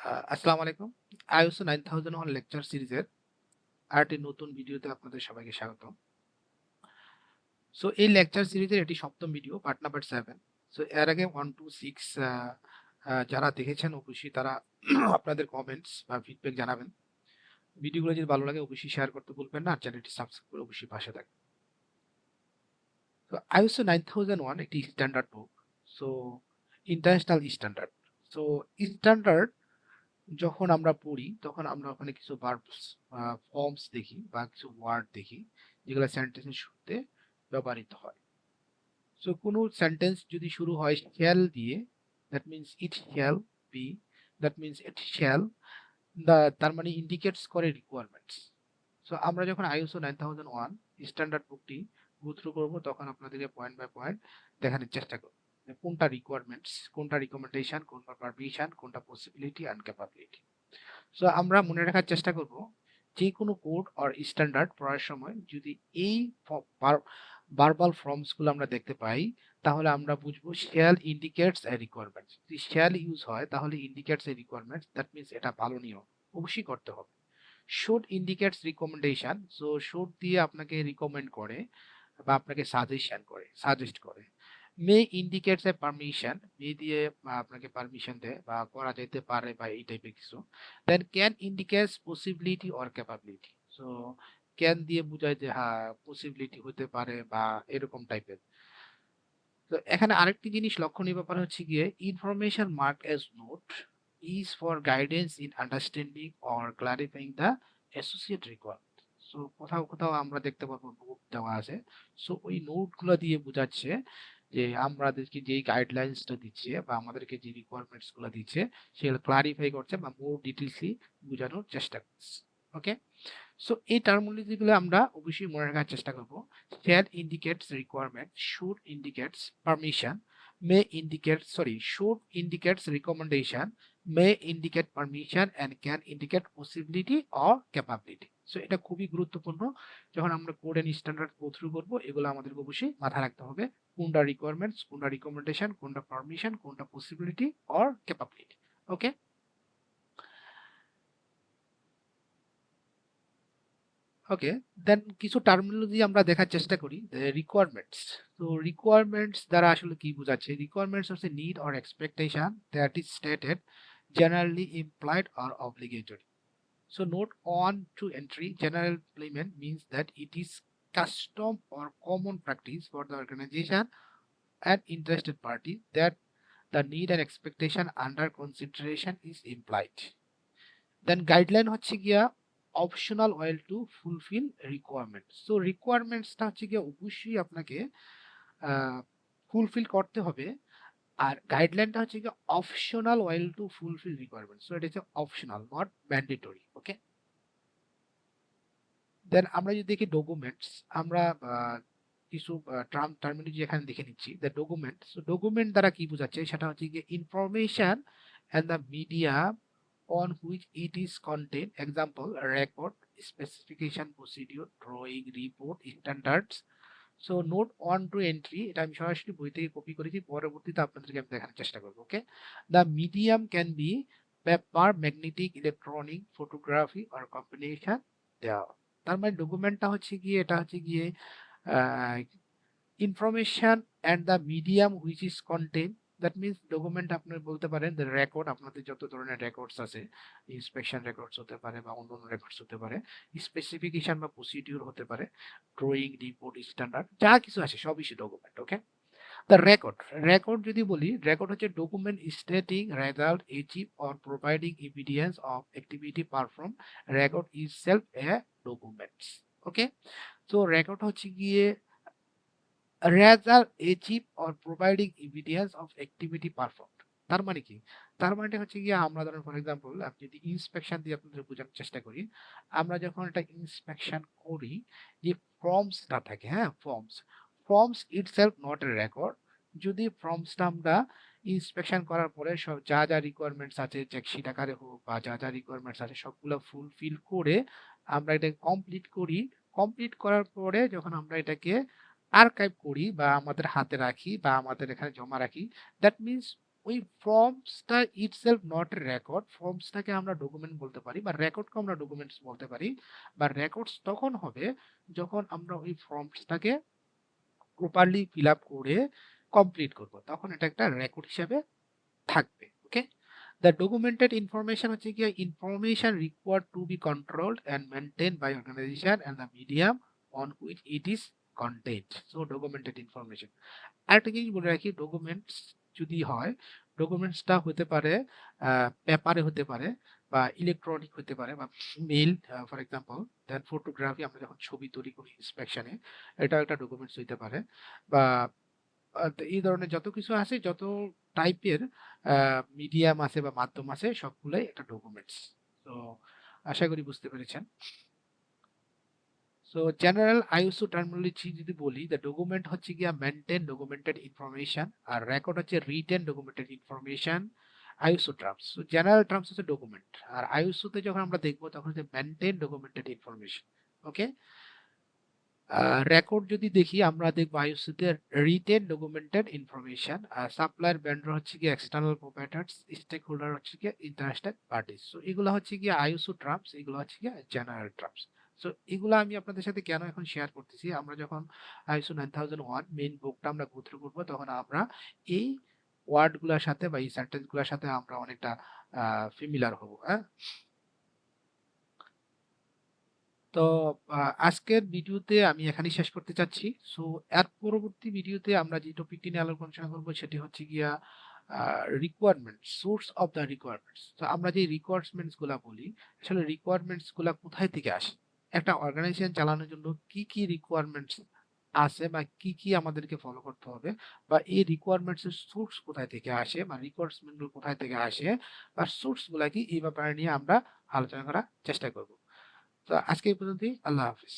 আসসালামু আলাইকুম। ISO 9001 lecture সিরিজের আরেকটি নতুন ভিডিওতে আপনাদের সবাইকে স্বাগতম। সো এই লেকচার সিরিজের এটি সপ্তম ভিডিও, পার্ট নাম্বার 7। সো এর আগে 1 to 6 যারা দেখেছেন অবশ্যই তারা আপনাদের কমেন্টস বা ফিডব্যাক জানাবেন। ভিডিওগুলো যদি ভালো লাগে অবশ্যই শেয়ার করতে ভুলবেন না, আর চ্যানেলটি সাবস্ক্রাইব করে অবশ্যই পাশে থাকবেন। তো ISO 9001 একটি standard book. So international standard. So standard যখন আমরা পড়ি তখন আমরা ওখানে কিছু ভার্বস ফর্মস দেখি বা কিছু ওয়ার্ড দেখি যেগুলো সেন্টেন্সের শুরুতে ব্যবহৃত হয়। সো কোনো সেন্টেন্স যদি শুরু হয় শ্যাল দিয়ে, that means it shall be, that means it shall, তার মানে ইন্ডিকেটস করে রিকোয়ারমেন্টস। সো আমরা যখন ISO 9001 স্ট্যান্ডার্ড বুকটি গো থ্রু করবো তখন আপনাদেরকে পয়েন্ট বাই পয়েন্ট দেখানোর চেষ্টা করব যে কোনটা রিকোয়ারমেন্টস, কোনটা রিকমেন্ডেশন, কোনটা পারমিশন, কোনটা পসিবিলিটি অ্যান্ড ক্যাপাবিলিটি। সো আমরা মনে রাখার চেষ্টা করব যে কোনো কোড অর স্ট্যান্ডার্ড পড়ার সময় যদি এই ভার্বাল ফর্মসগুলো আমরা দেখতে পাই তাহলে আমরা বুঝবো শ্যাল ইন্ডিকেটস এ রিকোয়ারমেন্টস। যদি শ্যাল ইউজ হয় তাহলে indicates a requirements, that means এটা ভালো নিয়ম, অবশ্যই করতে হবে। Should indicates recommendation, so should দিয়ে আপনাকে রিকমেন্ড করে বা আপনাকে সাজেস্ট করে। মে ইন্ডিকেটস এ পারমিশন, মে দিয়ে আপনাকে পারমিশন দেয় বা করা যেতে পারে বা এই টাইপের কিছু। Then can indicates possibility or capability, so can দিয়ে বোঝায় যে হ্যাঁ পসিবিলিটি হতে পারে বা এরকম টাইপের। তো এখানে আরেকটি জিনিস লক্ষণীয় ব্যাপার হচ্ছে গিয়ে information mark as note is for guidance in understanding or clarifying the associate requirement. So কোথাও কোথাও আমরা দেখতে পাবো নোট দেওয়া আছে। সো ওই নোটগুলো দিয়ে বোঝাচ্ছে যে আমাদেরকে যে গাইডলাইন্সটা দিচ্ছে বা আমাদেরকে যে রিকোয়ারমেন্টস গুলো দিচ্ছে সেগুলো ক্লারিফাই করছে বা মোর ডিটেলসলি বোঝানোর চেষ্টা করছে। ওকে, সো এই টার্মিনোলজিগুলো আমরা অবশ্যই মনে রাখার চেষ্টা করব। Shall indicates requirement, should indicates permission, May indicate sorry should indicates recommendation, May indicate permission and can indicate possibility or capability. So এটা খুবই গুরুত্বপূর্ণ। যখন আমরা code end standard go through করবো এগুলো আমাদেরকে অবশ্যই মাথায় রাখতে হবে। কোনটা রিকোয়ারমেন্টস, কোনটা রিকমেন্ডেশন, কোনটা পারমিশন, কোনটা পসিবিলিটি অর ক্যাপাবিলিটি। ওকে, ওকে, দেন কিছু টার্মিনোলজি আমরা দেখার চেষ্টা করি। রিকোয়ারমেন্টস, তো রিকোয়ারমেন্টস দ্বারা আসলে কি বোঝাচ্ছে? রিকোয়ারমেন্টস হচ্ছে need or expectation that is stated, generally employed or obligatory. So note on to entry, general implement means that it is custom or common practice for the organization and interested party that the need and expectation under consideration is implied. Then guideline হচ্ছে গিয়া optional well to fulfil requirement. So রিকোয়ারমেন্টসটা হচ্ছে গিয়া অবশ্যই আপনাকে fulfil করতে হবে, আর গাইডলাইনটা হচ্ছে গিয়ে optional well to fulfil requirement. So এটা হচ্ছে অপশনাল, নট ম্যান্ডেটরি। ওকে, দেন আমরা যদি দেখি ডকুমেন্টস, আমরা কিছু টার্মিনোলজি এখানে দেখে নিচ্ছি। দ্য ডকুমেন্ট, সো ডকুমেন্ট দ্বারা কি বোঝাচ্ছে সেটা হচ্ছে গিয়ে information and the media on which it is contained, example record, specification, procedure, drawing, report, standards. So note on to entry, এটা আমি সরাসরি বই থেকে কপি করেছি, পরবর্তীতে আপনাদেরকে আমি দেখানোর চেষ্টা করব। ওকে, the medium can be paper, magnetic, electronic, photography or combination দেওয়া। তার মানে ডকুমেন্টটা হচ্ছে গিয়ে এটা হচ্ছে গিয়ে information and the medium which is content, that means document আপনি বলতে পারেন দ্য রেকর্ড, আপনাদের যত ধরনের রেকর্ডস আছে, ইন্সপেকশন রেকর্ডস হতে পারে বা অন্য অন্য রেকর্ডস হতে পারে, স্পেসিফিকেশন বা প্রসিডিউর হতে পারে, ড্রয়িং, রিপোর্ট, স্ট্যান্ডার্ড, যা কিছু আছে সবই document. Okay, the record, record যদি বলি, রেকর্ড হচ্ছে document stating result achieve or providing evidence of activity perform, record is self a documents. Okay, তো রেকর্ড হচ্ছে গিয়ে result achieve or providing evidence of activity performed. তার মানে কি? তার মানে হচ্ছে গিয়ে আমরা ধরেন ফর এক্সাম্পল আপনি যদি ইন্সপেকশন দিয়ে আপনাদের বোঝানোর চেষ্টা করি, আমরা যখন একটা ইন্সপেকশন করি যে ফর্মসটা থাকে, হ্যাঁ forms itself not a record. যদি ফর্মসটা আমরা ইন্সপেকশন করার পরে সব যা যা রিকোয়ারমেন্টস আছে চেকশিট আকারে হোক বা যা যা রিকোয়ারমেন্টস আছে সবগুলো ফুলফিল করে আমরা এটা কমপ্লিট করি, কমপ্লিট করার পরে যখন আমরা এটাকে আর্কাইভ করি বা আমাদের হাতে রাখি বা আমাদের এখানে জমা রাখি, দ্যাট মিনস ওই ফর্মসটা ইটসেলফ নট এ রেকর্ড, ফর্মসটাকে আমরা ডকুমেন্ট বলতে পারি বা রেকর্ডকে আমরা ডকুমেন্টস বলতে পারি। বা রেকর্ডস তখন হবে যখন আমরা ওই ফর্মসটাকে প্রপারলি ফিল আপ করে কমপ্লিট করব, তখন এটা একটা রেকর্ড হিসাবে থাকবে। ওকে, দ্য ডকুমেন্টেড ইনফরমেশন হচ্ছে কি information required to be controlled and maintain by organisation and the medium on which it is content. So documented information. আরেকটা জিনিস বলে রাখি, ডকুমেন্টস যদি হয়, ডকুমেন্টসটা হতে পারে পেপারে হতে পারে বা ইলেকট্রনিক হতে পারে বা mail, for example then photography, আমরা যখন ছবি তৈরি করি ইন্সপেকশনে, এটাও একটা ডকুমেন্টস হইতে পারে। বা এই ধরনের যত কিছু আছে, যত টাইপের মিডিয়াম আছে বা মাধ্যম আছে, সবগুলাই একটা ডকুমেন্টস। তো আশা করি বুঝতে পেরেছেন। সো জেনারেল আইএসও টার্মিনোলজি যদি বলি, দ্য ডকুমেন্ট হচ্ছে গিয়া মেনটেন ডকুমেন্টেড ইনফরমেশন, আর রেকর্ড হচ্ছে written documented information. ISO terms, so general terms হচ্ছে ডকুমেন্ট, আর আইএসও তে যখন আমরা দেখবো তখন হচ্ছে মেনটেন ডকুমেন্টেড ইনফরমেশন। ওকে, রেকর্ড যদি দেখি আমরা দেখবো আইএসও তে রিটেন ডকুমেন্টেড ইনফরমেশন, আর সাপ্লায়ার ভেন্ডর হচ্ছে কি এক্সটার্নাল প্রোভাইডার্স, স্টেক হোল্ডার হচ্ছে কি ইন্টারেস্টেড পার্টিস। সো এগুলো হচ্ছে কি আইএসও টার্মস, এগুলো হচ্ছে কি জেনারেল টার্মস। সো এগুলো আমি আপনাদের সাথে কেন এখন শেয়ার করতেছি, আমরা যখন আইএসও 9001 মেইন বুকটা আমরা গো থ্রু করবো, তখন আমরা এই ওয়ার্ড গুলার সাথে বা এই সেন্টেন্স গুলার সাথে আমরা অনেকটা ফেমিলার হবো। হ্যাঁ, তো আজকের ভিডিওতে আমি এখানেই শেষ করতে চাচ্ছি। সো এর পরবর্তী ভিডিওতে আমরা যে টপিকটি নিয়ে আলোচনা করবো সেটি হচ্ছে গিয়া requirement, source of the requirements. তো আমরা যে রিকোয়ারমেন্টস গুলা বলি, আসলে রিকোয়ারমেন্টস গুলা কোথায় থেকে আসে, একটা অর্গানাইজেশন চালানোর জন্য কি কি রিকোয়ারমেন্টস আছে বা কি কি আমাদেরকে ফলো করতে হবে, বা এই রিকোয়ারমেন্টস এর সোর্স কোথায় থেকে আসে বা রিকোয়ারমেন্ট গুলো কোথায় থেকে আসে বা সোর্স গুলা কি, এই ব্যাপারে নিয়ে আমরা আলোচনা করার চেষ্টা করব। তো আজকে এই পর্যন্তই। আল্লাহ হাফিজ।